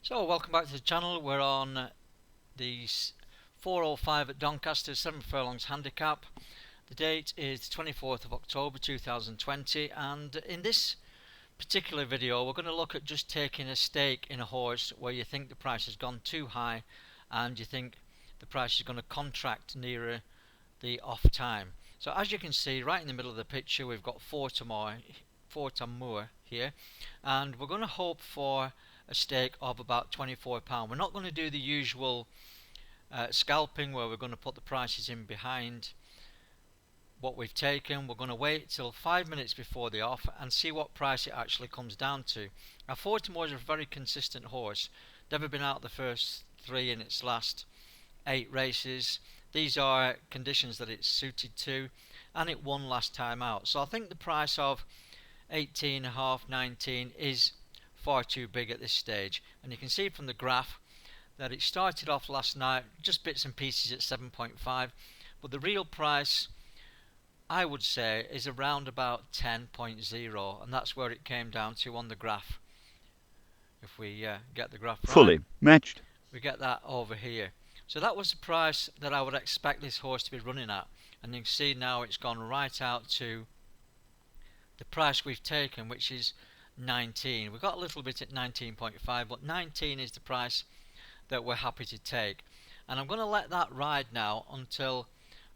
So welcome back to the channel. We're on the 405 at Doncaster, 7 furlongs handicap. The date is 24th of October 2020, and in this particular video we're going to look at just taking a stake in a horse where you think the price has gone too high and you think the price is going to contract nearer the off time. So as you can see, right in the middle of the picture we've got Fortamur here, and we're going to hope for a stake of about £24. We're not going to do the usual scalping where we're going to put the prices in behind what we've taken. We're going to wait till 5 minutes before the off and see what price it actually comes down to. Now Fortamur is a very consistent horse, never been out the first 3 in its last 8 races. These are conditions that it's suited to, and it won last time out. So I think the price of 18.5, 19 is far too big at this stage, and you can see from the graph that it started off last night just bits and pieces at 7.5, but the real price I would say is around about 10.0, and that's where it came down to on the graph. If we get the graph right, fully matched, we get that over here. So that was the price that I would expect this horse to be running at, and you can see now it's gone right out to the price we've taken, which is 19. We got a little bit at 19.5, but 19 is the price that we're happy to take, and I'm going to let that ride now until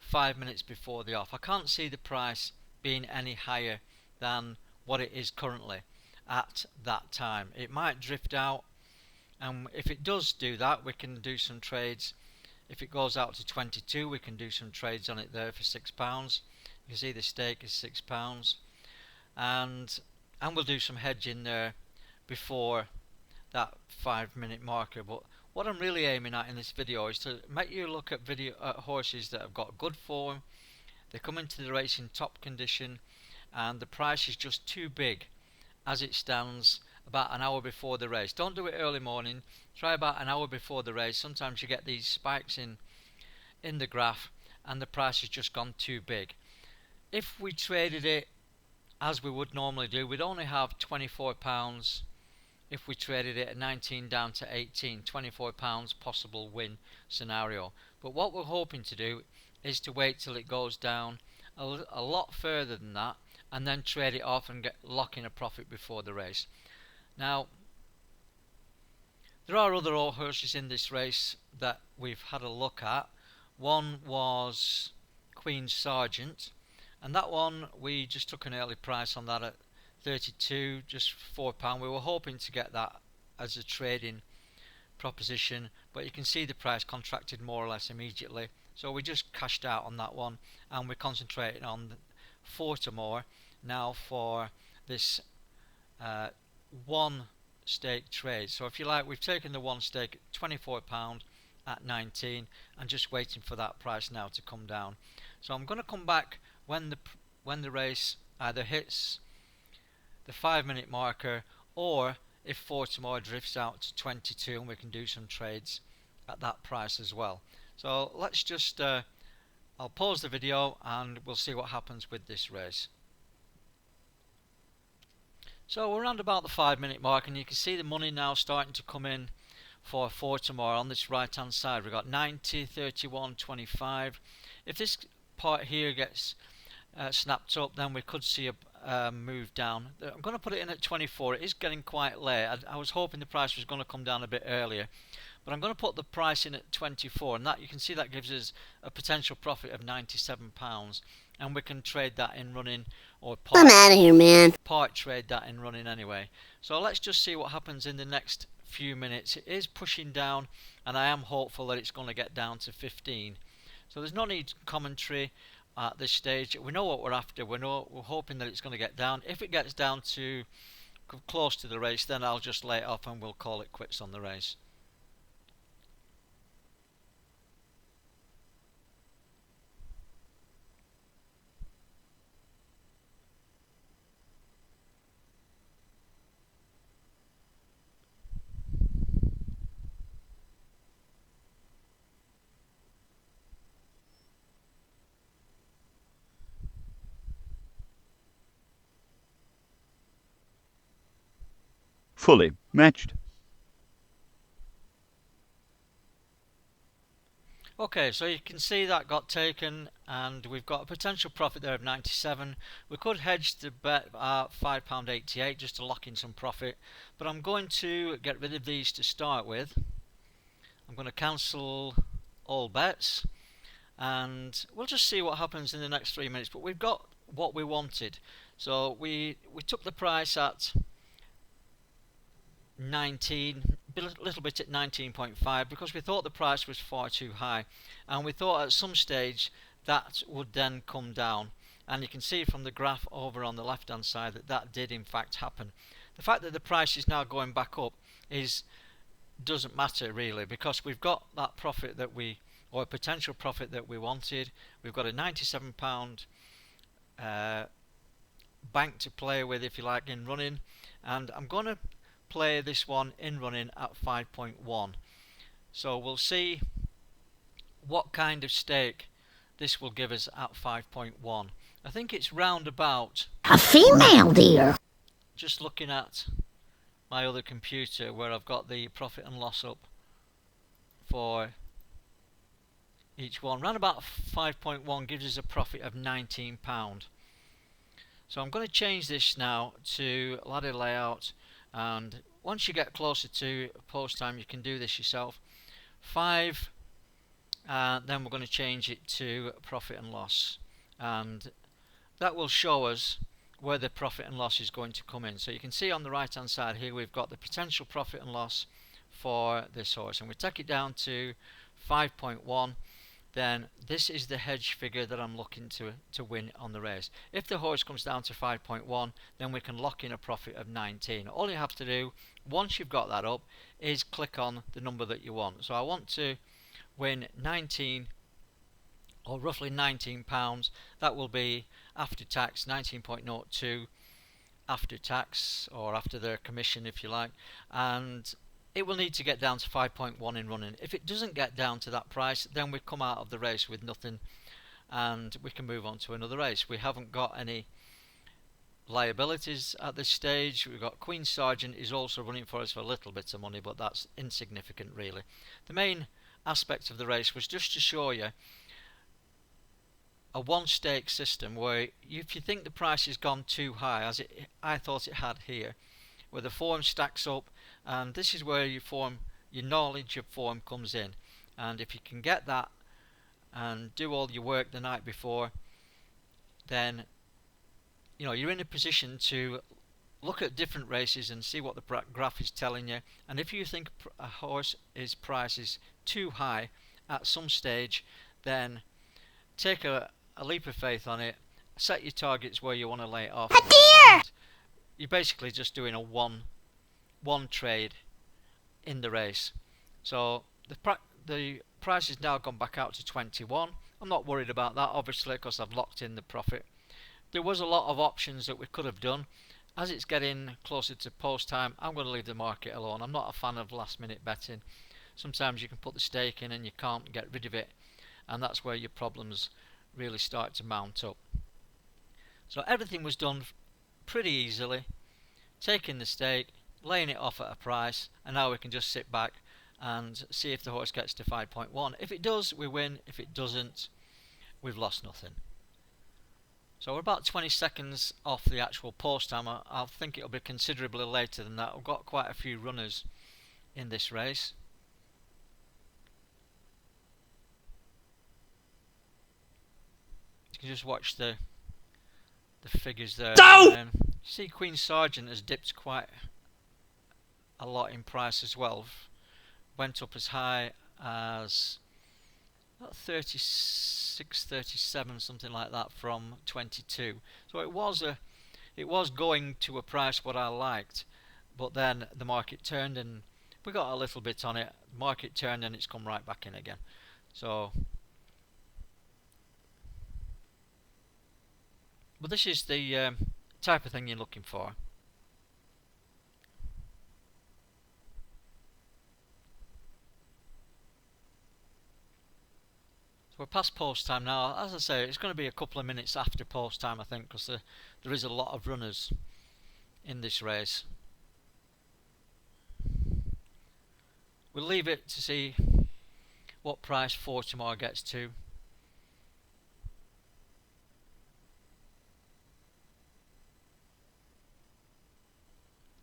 5 minutes before the off. I can't see the price being any higher than what it is currently at that time. It might drift out, and if it does do that, we can do some trades. If it goes out to 22, we can do some trades on it there for £6. You can see the stake is £6, and we'll do some hedging there before that 5 minute marker. But what I'm really aiming at in this video is to make you look at horses that have got good form, they come into the race in top condition, and the price is just too big as it stands about an hour before the race. Don't do it early morning, try about an hour before the race. Sometimes you get these spikes in the graph and the price has just gone too big. If we traded it as we would normally do, we'd only have £24 if we traded it at 19 down to 18, £24 possible win scenario. But what we're hoping to do is to wait till it goes down a lot further than that, and then trade it off and lock in a profit before the race. Now there are other horses in this race that we've had a look at. One was Queen Sergeant, and that one we just took an early price on that at 32, just £4. We were hoping to get that as a trading proposition, but you can see the price contracted more or less immediately, so we just cashed out on that one, and we're concentrating on Fortamur now for this one stake trade. So if you like, we've taken the one stake at £24 at 19 and just waiting for that price now to come down. So I'm going to come back when the race either hits the 5 minute marker, or if Fortamur drifts out to 22, and we can do some trades at that price as well. So let's just I'll pause the video and we'll see what happens with this race. So we're around about the 5 minute mark, and you can see the money now starting to come in for Fortamur on this right hand side. We've got 90, 31, 25. If this part here gets snapped up, then we could see a move down. I'm going to put it in at 24. It is getting quite late. I was hoping the price was going to come down a bit earlier, but I'm going to put the price in at 24, and that you can see that gives us a potential profit of £97, and we can trade that in running, or I'm out of here, man. Part trade that in running anyway. So let's just see what happens in the next few minutes. It is pushing down, and I am hopeful that it's going to get down to 15. So there's no need commentary at this stage. We know what we're after. We're hoping that it's going to get down. If it gets down to close to the race, then I'll just lay it off and we'll call it quits on the race. fully matched. Okay, so you can see that got taken, and we've got a potential profit there of 97. We could hedge the bet at £5.88 just to lock in some profit, but I'm going to get rid of these to start with. I'm going to cancel all bets, and we'll just see what happens in the next 3 minutes. But we've got what we wanted. So we took the price at 19, a little bit at 19.5, because we thought the price was far too high, and we thought at some stage that would then come down, and you can see from the graph over on the left hand side that that did in fact happen. The fact that the price is now going back up doesn't matter really, because we've got that profit that we, or a potential profit that we wanted. We've got a £97 bank to play with, if you like, in running, and I'm going to play this one in running at 5.1. So we'll see what kind of stake this will give us at 5.1. I think it's round about a female deer. Just looking at my other computer where I've got the profit and loss up for each one, round about 5.1 gives us a profit of £19. So I'm going to change this now to ladder layout, and once you get closer to post time you can do this yourself. 5, then we're going to change it to profit and loss, and that will show us where the profit and loss is going to come in. So you can see on the right hand side here we've got the potential profit and loss for this horse, and we take it down to 5.1. then this is the hedge figure that I'm looking to win on the race. If the horse comes down to 5.1, then we can lock in a profit of 19. All you have to do once you've got that up is click on the number that you want. So I want to win 19, or roughly £19. That will be after tax 19.02 after tax, or after their commission if you like, and it will need to get down to 5.1 in running. If it doesn't get down to that price, then we come out of the race with nothing, and we can move on to another race. We haven't got any liabilities at this stage. We've got Queen Sergeant is also running for us for a little bit of money, but that's insignificant really. The main aspect of the race was just to show you a one stake system where if you think the price has gone too high, as I thought it had here, where the form stacks up, and this is where your knowledge of form comes in, and if you can get that and do all your work the night before, then you're in a position to look at different races and see what the graph is telling you. And if you think a horse's price is too high at some stage, then take a leap of faith on it, set your targets where you want to lay it off. A deer! You're basically just doing a one trade in the race. So the price has now gone back out to 21. I'm not worried about that obviously, because I've locked in the profit. There was a lot of options that we could have done. As it's getting closer to post time, I'm going to leave the market alone. I'm not a fan of last minute betting. Sometimes you can put the stake in and you can't get rid of it, and that's where your problems really start to mount up. So everything was done pretty easily, taking the stake, laying it off at a price, and now we can just sit back and see if the horse gets to 5.1. If it does, we win. If it doesn't, we've lost nothing. So we're about 20 seconds off the actual post time. I think it'll be considerably later than that. I've got quite a few runners in this race. You can just watch the figures there. See, Queen Sergeant has dipped quite a lot in price as well. Went up as high as 36, 37, something like that from 22. So it was going to a price what I liked, but then the market turned and we got a little bit on it. The market turned and it's come right back in again. So, but this is the type of thing you're looking for. So we're past post time now. As I say, it's going to be a couple of minutes after post time, I think, because there is a lot of runners in this race. We'll leave it to see what price 4 tomorrow gets to.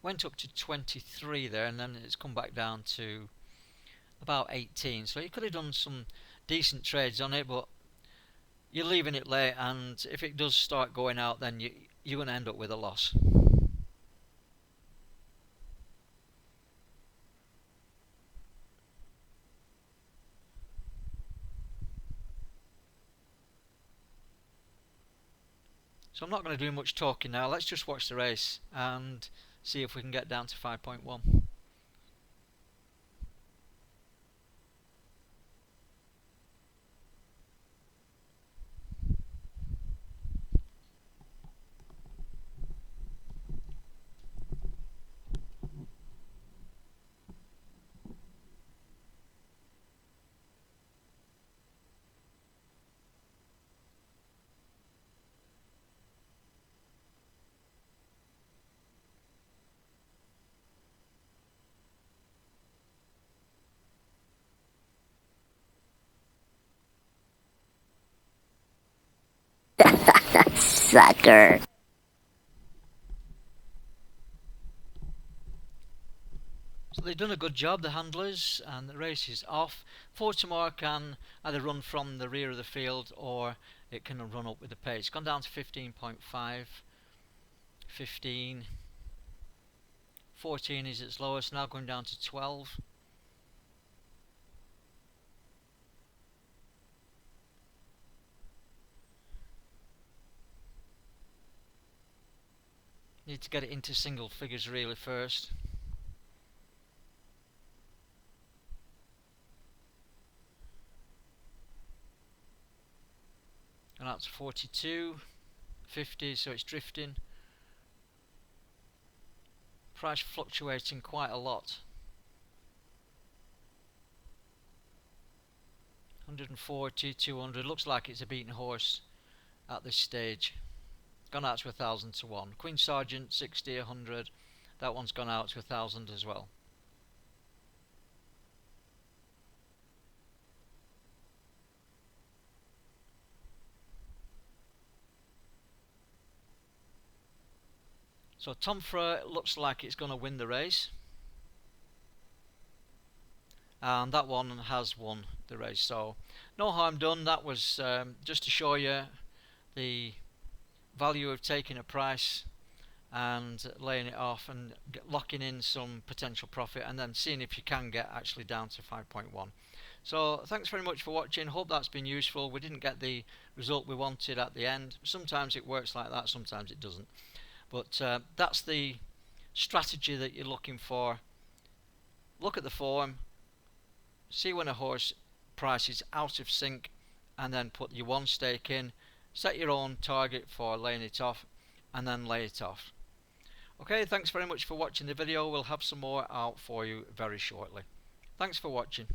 Went up to 23 there, and then it's come back down to about 18. So you could have done some decent trades on it, but you're leaving it late, and if it does start going out, then you're going to end up with a loss. So I'm not going to do much talking now. Let's just watch the race and see if we can get down to 5.1. Sucker. So they've done a good job, the handlers, and the race is off. For tomorrow can either run from the rear of the field or it can run up with the pace. It's gone down to 15.5, 15, 14 is its lowest, now going down to 12. Need to get it into single figures really first. And that's 42, 50, so it's drifting. Price fluctuating quite a lot. 140, 200, looks like it's a beaten horse at this stage. Gone out to 1,000 to 1. Queen Sergeant 60, 100. That one's gone out to 1,000 as well. So Tomfra looks like it's going to win the race. And that one has won the race. So no harm done. That was just to show you the value of taking a price and laying it off and locking in some potential profit, and then seeing if you can get actually down to 5.1. So thanks very much for watching. Hope that's been useful. We didn't get the result we wanted at the end. Sometimes it works like that, sometimes it doesn't, but that's the strategy that you're looking for. Look at the form, see when a horse price is out of sync, and then put your one stake in. Set your own target for laying it off, and then lay it off. Okay, thanks very much for watching the video. We'll have some more out for you very shortly. Thanks for watching.